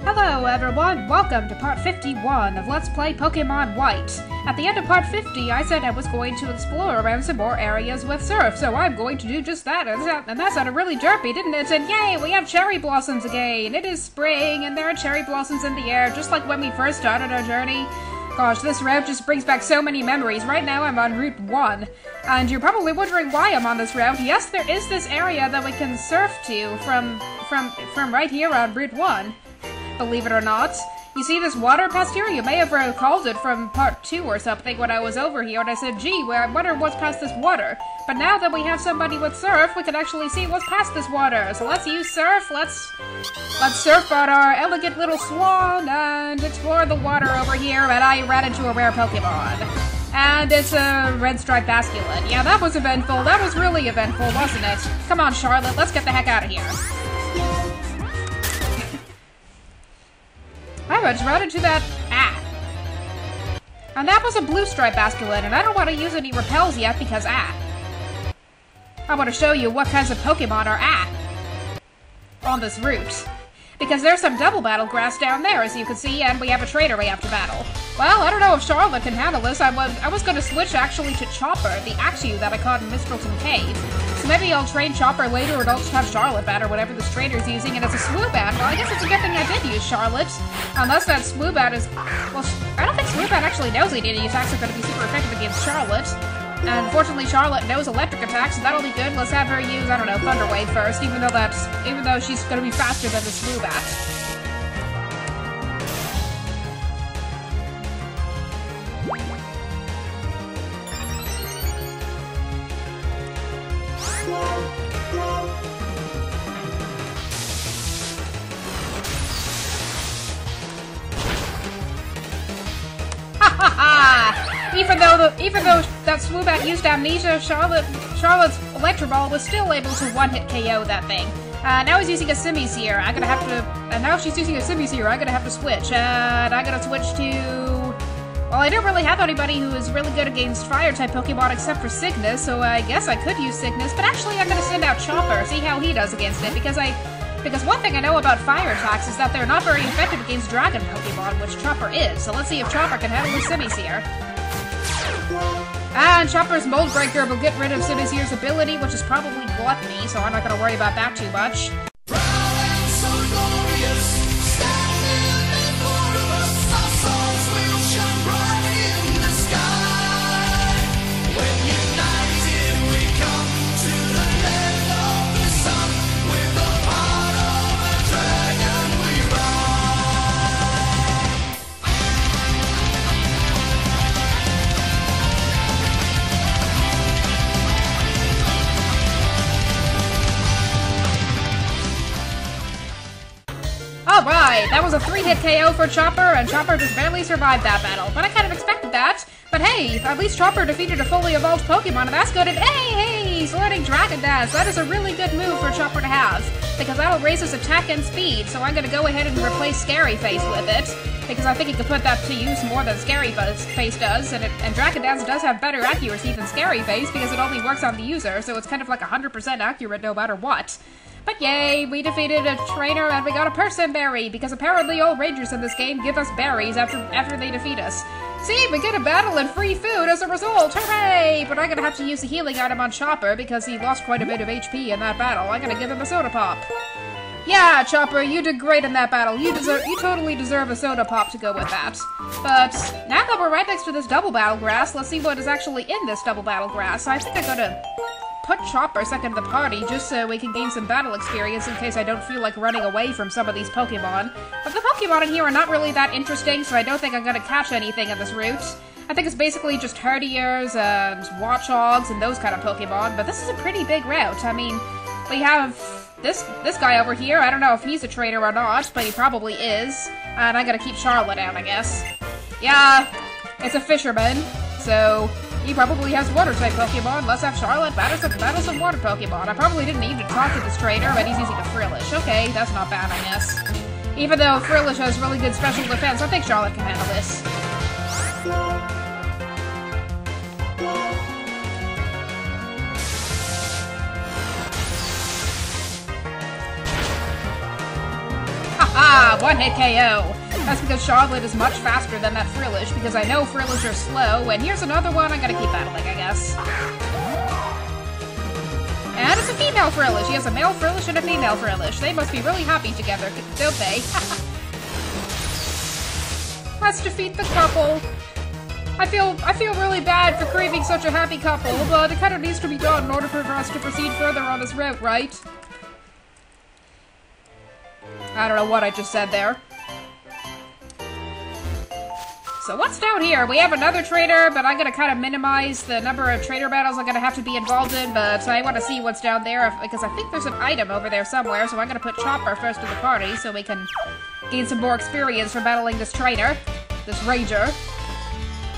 Hello everyone, welcome to part 51 of Let's Play Pokemon White. At the end of part 50, I said I was going to explore around some more areas with surf, so I'm going to do just that, and that sounded really derpy, didn't it? And yay, we have cherry blossoms again! It is spring, and there are cherry blossoms in the air, just like when we first started our journey. Gosh, this route just brings back so many memories. Right now I'm on Route 1, and you're probably wondering why I'm on this route. Yes, there is this area that we can surf to from right here on Route 1. Believe it or not. You see this water past here? You may have recalled it from part 2 or something when I was over here, and I said, gee, I wonder what's past this water. But now that we have somebody with surf, we can actually see what's past this water. So let's use surf, let's surf on our elegant little swan and explore the water over here, and I ran into a rare Pokemon. And it's a red striped basculin. Yeah, that was eventful. That was really eventful, wasn't it? Come on, Charlotte, let's get the heck out of here. I just ran into that And that was a blue stripe basculin, and I don't want to use any repels yet because I want to show you what kinds of Pokemon are on this route. Because there's some double battle grass down there, as you can see, and we have a trainer we have to battle. Well, I don't know if Charlotte can handle this. I was going to switch actually to Chopper, the Axew that I caught in Mistleton Cave. So maybe I'll train Chopper later, or I'll just have Charlotte battle whatever this trainer's using, and it's a Swoobat. Well, I guess it's a good thing I did use Charlotte. Unless that Swoobat is... Well, I don't think Swoobat actually knows any attacks are going to be super effective against Charlotte. And fortunately, Charlotte knows electric attacks, so that'll be good. Let's have her use, I don't know, Thunder Wave first, even though she's gonna be faster than the Swoobat. Even though that Swoobat used Amnesia, Charlotte's Electro Ball was still able to one-hit KO that thing. Now he's using a Simisear. Now she's using a Simisear. I'm gonna have to switch. And I'm gonna switch to... Well, I don't really have anybody who is really good against Fire-type Pokemon except for Cygnus, so I guess I could use Cygnus. But actually, I'm gonna send out Chopper, see how he does against it, because one thing I know about fire attacks is that they're not very effective against dragon Pokemon, which Chopper is. So let's see if Chopper can handle the Simisear. And Chopper's Mold Breaker will get rid of Simisear's ability, which is probably Gluttony, so I'm not going to worry about that too much. Alright, that was a 3-hit KO for Chopper, and Chopper just barely survived that battle. But I kind of expected that. But hey, at least Chopper defeated a fully evolved Pokemon, and that's good. And hey, he's learning Dragon Dance. That is a really good move for Chopper to have, because that'll raise his attack and speed. So I'm gonna go ahead and replace Scary Face with it, because I think he could put that to use more than Scary Face does. And Dragon Dance does have better accuracy than Scary Face, because it only works on the user, so it's kind of like 100% accurate no matter what. But yay, we defeated a trainer and we got a person berry, because apparently all rangers in this game give us berries after they defeat us. See, we get a battle and free food as a result, hooray! But I'm gonna have to use the healing item on Chopper because he lost quite a bit of HP in that battle. I'm gonna give him a soda pop. Yeah, Chopper, you did great in that battle. You totally deserve a soda pop to go with that. But now that we're right next to this double battle grass, let's see what is actually in this double battle grass. I think I'm gonna put Chopper second to the party just so we can gain some battle experience in case I don't feel like running away from some of these Pokemon. But the Pokemon in here are not really that interesting, so I don't think I'm gonna catch anything in this route. I think it's basically just Herdiers and Watchhogs and those kind of Pokemon, but this is a pretty big route. I mean, we have this guy over here. I don't know if he's a trainer or not, but he probably is. And I'm gonna keep Charlotte out, I guess. Yeah, it's a fisherman, so he probably has water-type Pokemon. Let's have Charlotte battle some water Pokemon. I probably didn't need to talk to this trainer, but he's using a Frillish. Okay, that's not bad, I guess. Even though Frillish has really good special defense, I think Charlotte can handle this. Ah, one-hit KO. That's because Charlotte is much faster than that Frillish, because I know Frillish are slow, and here's another one I gotta keep battling, I guess. And it's a female Frillish. He has a male Frillish and a female Frillish. They must be really happy together, don't they? Let's defeat the couple. I feel really bad for craving such a happy couple, but it kind of needs to be done in order for us to proceed further on this route, right? I don't know what I just said there. So what's down here? We have another trader, but I'm gonna kind of minimize the number of trader battles I'm gonna have to be involved in, but I want to see what's down there, because I think there's an item over there somewhere, so I'm gonna put Chopper first in the party, so we can gain some more experience from battling this trader. This ranger.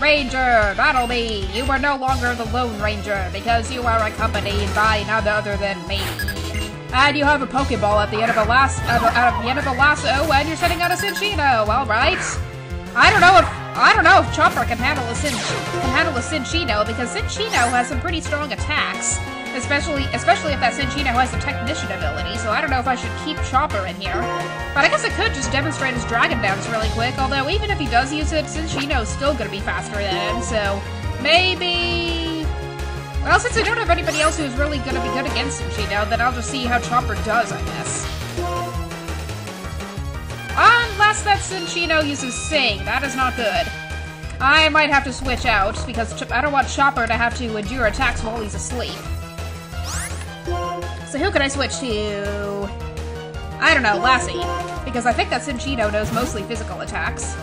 Ranger, battle me! You are no longer the Lone Ranger, because you are accompanied by none other than me. And you have a Pokeball at the end of a lasso, and you're sitting on a Cinccino. All right. I don't know if Chopper can handle a Cinccino, because Cinccino has some pretty strong attacks, especially if that Cinccino has the Technician ability. So I don't know if I should keep Chopper in here. But I guess I could just demonstrate his Dragon Dance really quick. Although even if he does use it, Cinccino's still gonna be faster than him. So maybe. Well, since I don't have anybody else who's really gonna be good against Cinccino, then I'll just see how Chopper does, I guess. Unless that Cinccino uses Sing. That is not good. I might have to switch out, because I don't want Chopper to have to endure attacks while he's asleep. So who can I switch to? I don't know, Lassie. Because I think that Cinccino knows mostly physical attacks.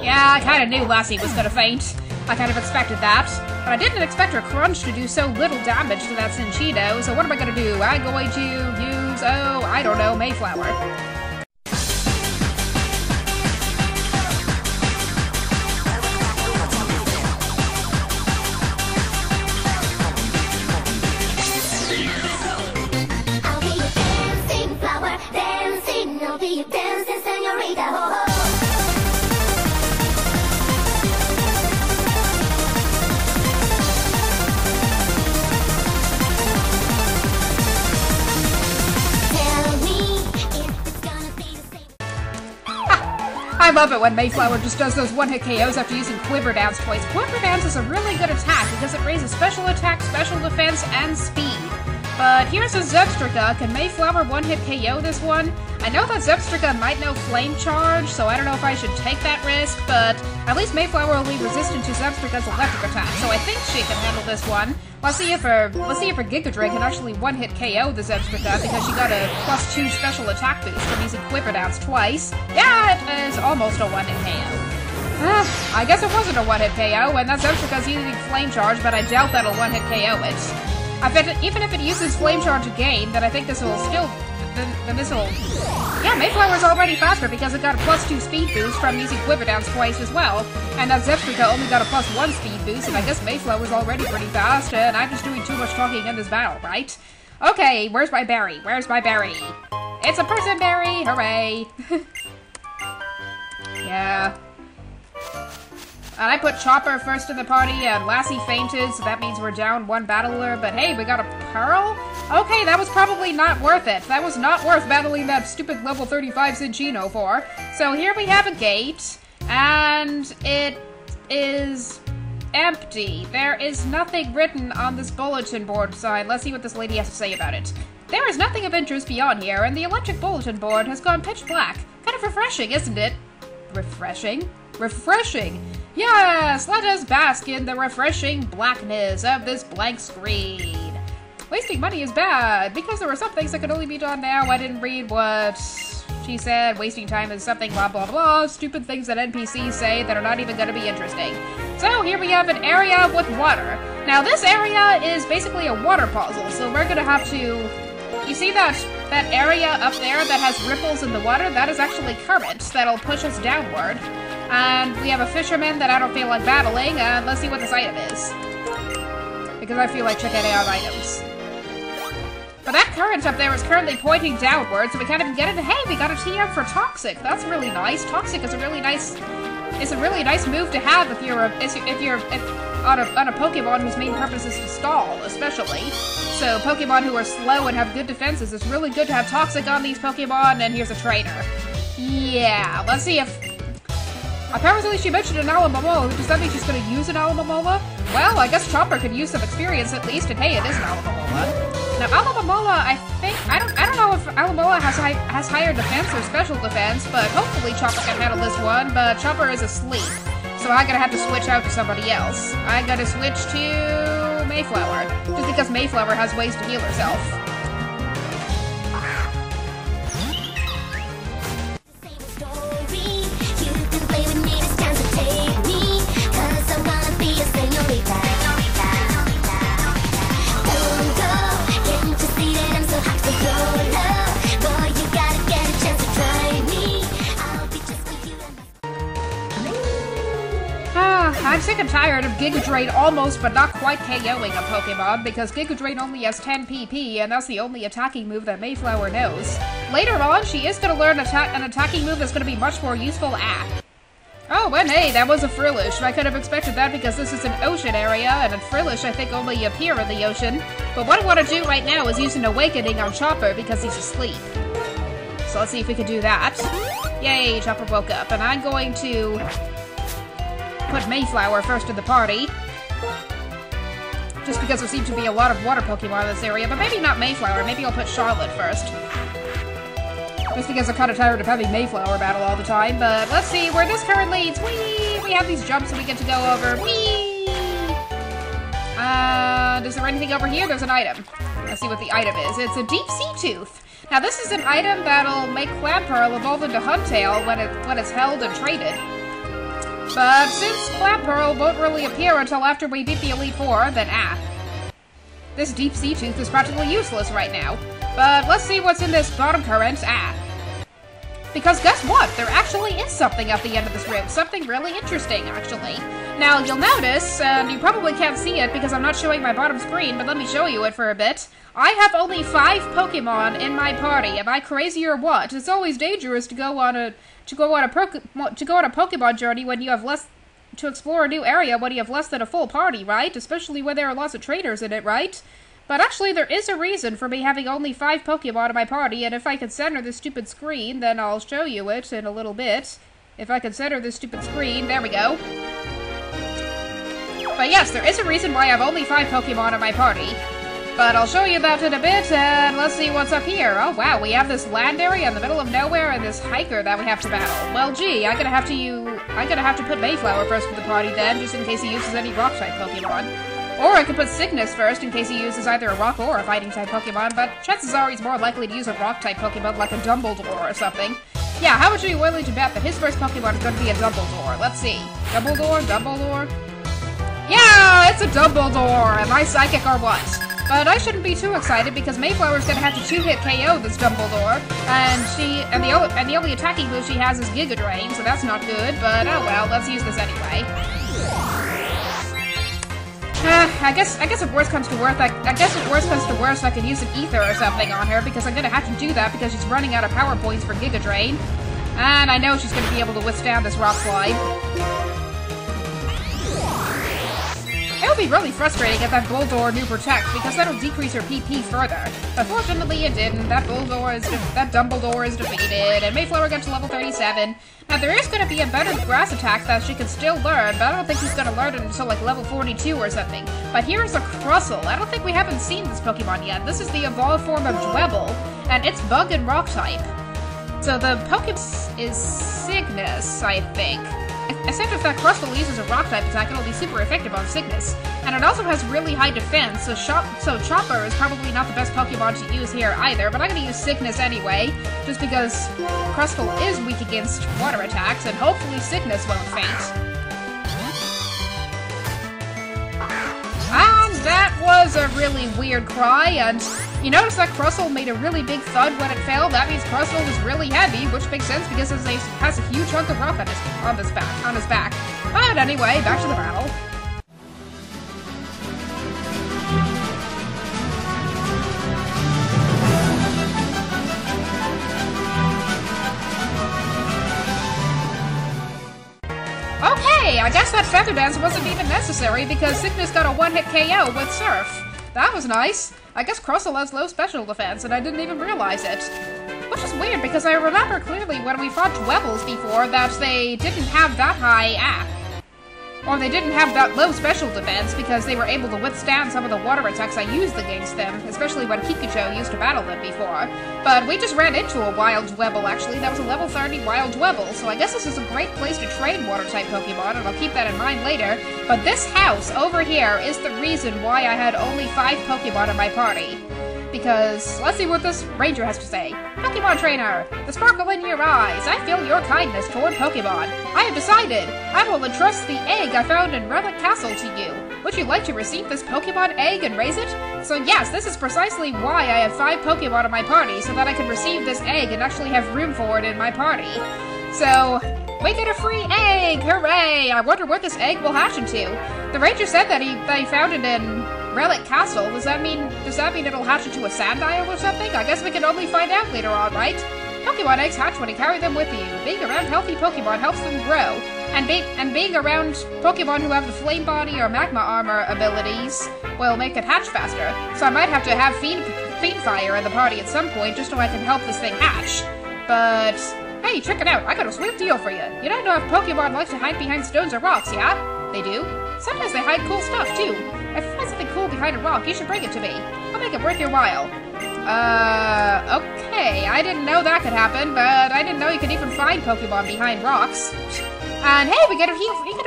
Yeah, I kind of knew Lassie was gonna faint. I kind of expected that. But I didn't expect her Crunch to do so little damage to that Cinccino, so what am I gonna do? I'm going to use, oh, I don't know, Mayflower. I'll be a dancing flower, dancing, I'll be a dancing senorita, ho ho. I love it when Mayflower just does those one-hit KOs after using Quiver Dance twice. Quiver Dance is a really good attack because it raises special attack, special defense, and speed. But here's a Zebstrika. Can Mayflower one-hit KO this one? I know that Zebstrika might know Flame Charge, so I don't know if I should take that risk, but at least Mayflower will be resistant to Zebstrika's electric attack, so I think she can handle this one. Let's see if her Gigadra can actually one-hit KO the Zebstrika, because she got a +2 special attack boost from using Quiver Dance twice. Yeah, it is almost a one-hit KO. I guess it wasn't a one-hit KO, and that Zebstrika's using Flame Charge, but I doubt that'll one-hit KO it. I bet even if it uses Flame Charge again, then I think this will still... Then this will... Yeah, Mayflower's already faster because it got a +2 speed boost from using Quiver Dance twice as well. And that Zebstrika only got a +1 speed boost, and I guess Mayflower's already pretty fast, and I'm just doing too much talking in this battle, right? Okay, where's my berry? Where's my berry? It's a person berry! Hooray! Yeah. And I put Chopper first in the party, and Lassie fainted, so that means we're down one battler, but hey, we got a Pearl? Okay, that was probably not worth it. That was not worth battling that stupid level 35 Cinccino for. So here we have a gate, and it is empty. There is nothing written on this bulletin board sign. Let's see what this lady has to say about it. There is nothing of interest beyond here, and the electric bulletin board has gone pitch black. Kind of refreshing, isn't it? Refreshing? Refreshing! Yes, let us bask in the refreshing blackness of this blank screen. Wasting money is bad, because there are some things that could only be done now. I didn't read what she said. Wasting time is something blah blah blah. Stupid things that NPCs say that are not even going to be interesting. So here we have an area with water. Now this area is basically a water puzzle, so we're going to have to... You see that that area up there that has ripples in the water, that is actually current that'll push us downward. And we have a fisherman that I don't feel like battling, and let's see what this item is. Because I feel like checking out items. But that current up there is currently pointing downward, so we can't even get it. Hey, we got a TM for Toxic. That's really nice. Toxic is a really nice move to have if you're on a Pokemon whose main purpose is to stall, especially. So Pokemon who are slow and have good defenses, it's really good to have Toxic on these Pokemon, and here's a trainer. Yeah, let's see if... Apparently she mentioned an Alamomola. Does that mean she's going to use an Alamomola? Well, I guess Chopper could use some experience at least, and hey, it is an Alamomola. Now, Alamomola, I don't know if Alamomola has higher defense or special defense, but hopefully Chopper can handle this one, but Chopper is asleep. So I'm gonna have to switch out to somebody else. I'm gonna switch to Mayflower, just because Mayflower has ways to heal herself. I'm sick and tired of Giga Drain almost but not quite KOing a Pokemon, because Giga Drain only has 10 PP, and that's the only attacking move that Mayflower knows. Later on, she is going to learn an attacking move that's going to be much more useful at. Oh, and hey, that was a Frillish. I could have expected that because this is an ocean area, and a Frillish I think only appear in the ocean. But what I want to do right now is use an Awakening on Chopper because he's asleep. So let's see if we can do that. Yay, Chopper woke up, and I'm going to put Mayflower first in the party. Just because there seem to be a lot of water Pokemon in this area, but maybe not Mayflower, maybe I'll put Charlotte first. Just because I'm kind of tired of having Mayflower battle all the time, but let's see where this current leads. Whee! We have these jumps that we get to go over. Whee! Is there anything over here? There's an item. Let's see what the item is. It's a Deep Sea Tooth. Now this is an item that'll make Clamperl evolve into Huntail when it's held and traded. But since Clamperl won't really appear until after we beat the Elite Four, then this Deep Sea Tooth is practically useless right now. But let's see what's in this bottom current. Because guess what? There actually is something at the end of this room. Something really interesting, actually. Now, you'll notice, and you probably can't see it because I'm not showing my bottom screen, but let me show you it for a bit. I have only 5 Pokemon in my party. Am I crazy or what? It's always dangerous to go on a Pokemon journey when you have less to explore a new area when you have less than a full party, right? Especially when there are lots of trainers in it, right? But actually, there is a reason for me having only 5 Pokemon in my party, and if I can center this stupid screen, then I'll show you it in a little bit. If I can center this stupid screen, there we go. But yes, there is a reason why I have only 5 Pokemon in my party. But I'll show you that in a bit, and let's see what's up here. Oh wow, we have this land area in the middle of nowhere and this hiker that we have to battle. Well gee, I'm gonna have to put Mayflower first in the party then, just in case he uses any rock-type Pokemon. Or I could put Cygnus first in case he uses either a rock or a fighting-type Pokemon, but chances are he's more likely to use a rock-type Pokemon like a Dumbledore or something. Yeah, how much are you willing to bet that his first Pokemon is going to be a Dumbledore? Let's see. Dumbledore? Yeah, it's a Dumbledore! Am I psychic or what? But I shouldn't be too excited because Mayflower's gonna have to 2-hit KO this Dumbledore, and the only attacking move she has is Giga Drain, so that's not good, but oh well, let's use this anyway. I guess if worst comes to worst, I could use an Ether or something on her, because I'm gonna have to do that because she's running out of power points for Giga Drain. And I know she's gonna be able to withstand this Rock Slide. It would be really frustrating if that Bulldor knew Protect, because that'll decrease her PP further. But fortunately it didn't. That Dumbledore is defeated, and Mayflower got to level 37. Now there is going to be a better grass attack that she can still learn, but I don't think she's going to learn it until like level 42 or something. But here's a Crustle. I don't think we haven't seen this Pokemon yet. This is the evolved form of Dwebble, and it's Bug and Rock type. So the Pokemon is Cygnus, I think. Except if that Crustle uses a Rock-type attack, it'll be super effective on Cygnus. And it also has really high defense, so Chopper is probably not the best Pokemon to use here either, but I'm gonna use Cygnus anyway, just because Crustle is weak against water attacks, and hopefully Cygnus won't faint. And that was a really weird cry, and You notice that Crustle made a really big thud when it fell? That means Crustle was really heavy, which makes sense because it has a huge chunk of rock on his back. But anyway, back to the battle. Okay, I guess that Feather Dance wasn't even necessary because Cygnus got a one-hit KO with Surf. That was nice. I guess Crustle has low special defense, and I didn't even realize it. Which is weird, because I remember clearly when we fought Dwebbles before that they didn't have that high or they didn't have that low special defense because they were able to withstand some of the water attacks I used against them, especially when Kikucho used to battle them before. But we just ran into a wild Dwebble, actually. That was a level 30 wild Dwebble, so I guess this is a great place to train water-type Pokemon, and I'll keep that in mind later. But this house over here is the reason why I had only 5 Pokemon in my party. Because, let's see what this ranger has to say. Pokemon Trainer, the sparkle in your eyes, I feel your kindness toward Pokemon. I have decided, I will entrust the egg I found in Relic Castle to you. Would you like to receive this Pokemon egg and raise it? So yes, this is precisely why I have 5 Pokemon in my party, so that I can receive this egg and actually have room for it in my party. So, we get a free egg! Hooray! I wonder what this egg will hatch into. The ranger said that they found it in Relic Castle. Does that mean it'll hatch into a Sandile or something? I guess we can only find out later on, right? Pokemon eggs hatch when you carry them with you. Being around healthy Pokemon helps them grow. And being around Pokemon who have the Flame Body or Magma Armor abilities will make it hatch faster. So I might have to have Fiend Fire in the party at some point just so I can help this thing hatch. But hey, check it out. I got a sweet deal for you. You don't know if Pokemon like to hide behind stones or rocks, yeah? They do. Sometimes they hide cool stuff, too. If you find something cool behind a rock, you should bring it to me. I'll make it worth your while. Okay. I didn't know that could happen, but I didn't know you could even find Pokemon behind rocks. And hey, we get a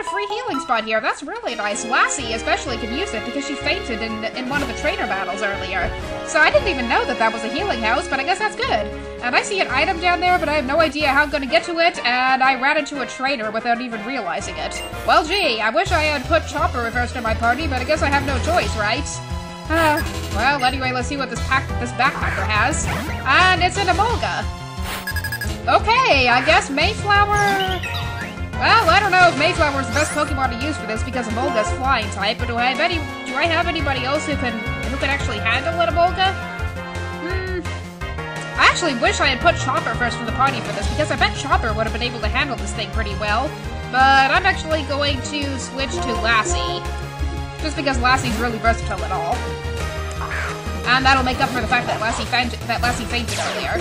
free healing spot here. That's really nice. Lassie especially can use it because she fainted in one of the trainer battles earlier. So I didn't even know that was a healing house, but I guess that's good. And I see an item down there, but I have no idea how I'm going to get to it, and I ran into a trainer without even realizing it. Well, gee, I wish I had put Chopper first in my party, but I guess I have no choice, right? Well, anyway, let's see what this backpacker has. And it's an Emolga. Okay, I guess Mayflower. Well, I don't know if Mayflower is the best Pokemon to use for this because Emolga's flying type, but do I have anybody else who can actually handle an Emolga? I actually wish I had put Chopper first for the party for this because I bet Chopper would have been able to handle this thing pretty well. But I'm actually going to switch to Lassie. Just because Lassie's really versatile at all. And that'll make up for the fact that Lassie fainted earlier.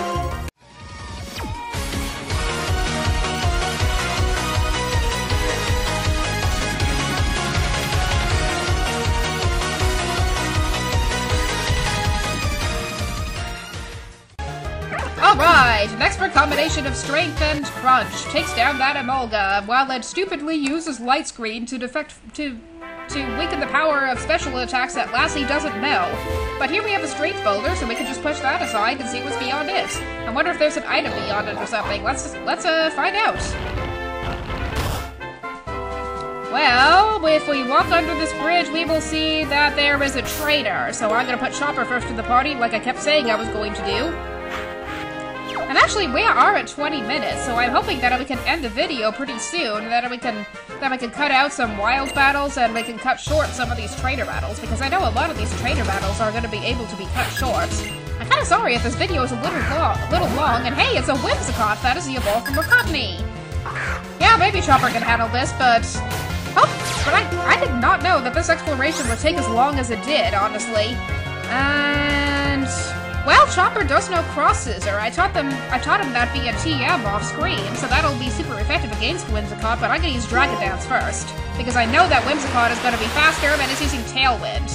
Alright, an expert combination of strength and crunch takes down that Emolga, while it stupidly uses Light Screen to weaken the power of special attacks that Lassie doesn't know. But here we have a strength boulder, so we can just push that aside and see what's beyond it. I wonder if there's an item beyond it or something. Let's find out. Well, if we walk under this bridge, we will see that there is a trainer. So I'm gonna put Chopper first in the party, like I kept saying I was going to do. And actually, we are at 20 minutes, so I'm hoping that we can end the video pretty soon, that we can cut out some wild battles, and we can cut short some of these trainer battles, because I know a lot of these trainer battles are going to be able to be cut short. I'm kind of sorry if this video is a little long, and hey, it's a Whimsicott, that is the evolved from a Cockney. Yeah, maybe Chopper can handle this, but I did not know that this exploration would take as long as it did, honestly. And well, Chopper does know Cross Scissor. I taught him that via TM off screen, so that'll be super effective against Whimsicott, but I'm gonna use Dragon Dance first, because I know that Whimsicott is gonna be faster and it's using Tailwind.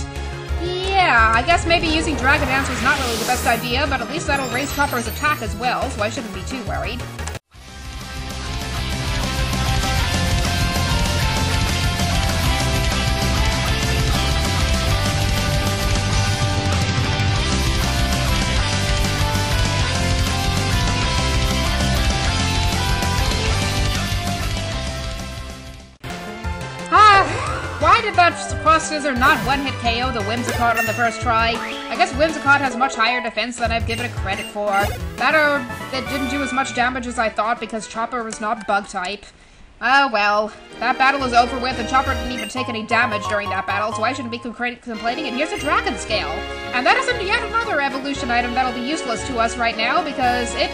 Yeah, I guess maybe using Dragon Dance was not really the best idea, but at least that'll raise Chopper's attack as well, so I shouldn't be too worried. Why did that Cross Scissor not one-hit KO the Whimsicott on the first try? I guess Whimsicott has much higher defense than I've given it credit for. That or it didn't do as much damage as I thought because Chopper was not Bug-type. Oh well, that battle is over with, and Chopper didn't even take any damage during that battle, so I shouldn't be complaining, and here's a Dragon Scale. And that isn't yet another evolution item that'll be useless to us right now, because it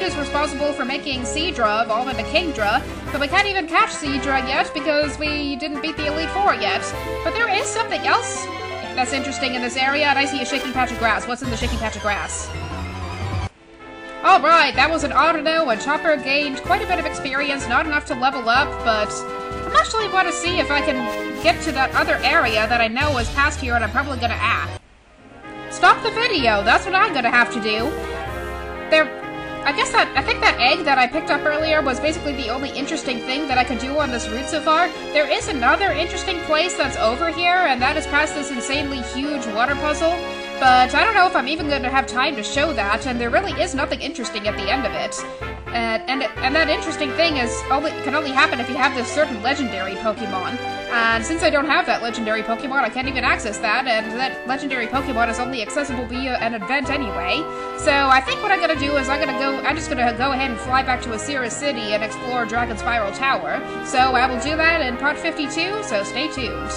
is responsible for making Seadra evolve into Kingdra, but we can't even catch Seadra yet, because we didn't beat the Elite Four yet. But there is something else that's interesting in this area, and I see a shaking patch of grass. What's in the shaking patch of grass? Alright, that was an Autono, and Chopper gained quite a bit of experience, not enough to level up, but I'm actually want to see if I can get to that other area that I know is past here, and I'm probably gonna stop the video. That's what I'm gonna have to do. I think that egg that I picked up earlier was basically the only interesting thing that I could do on this route so far. There is another interesting place that's over here, and that is past this insanely huge water puzzle. But I don't know if I'm even going to have time to show that, and there really is nothing interesting at the end of it. And that interesting thing can only happen if you have this certain legendary Pokemon. And since I don't have that legendary Pokemon, I can't even access that, and that legendary Pokemon is only accessible via an event anyway. So I think what I'm gonna do is I'm just gonna go ahead and fly back to Asira City and explore Dragon Spiral Tower. So I will do that in part 52, so stay tuned.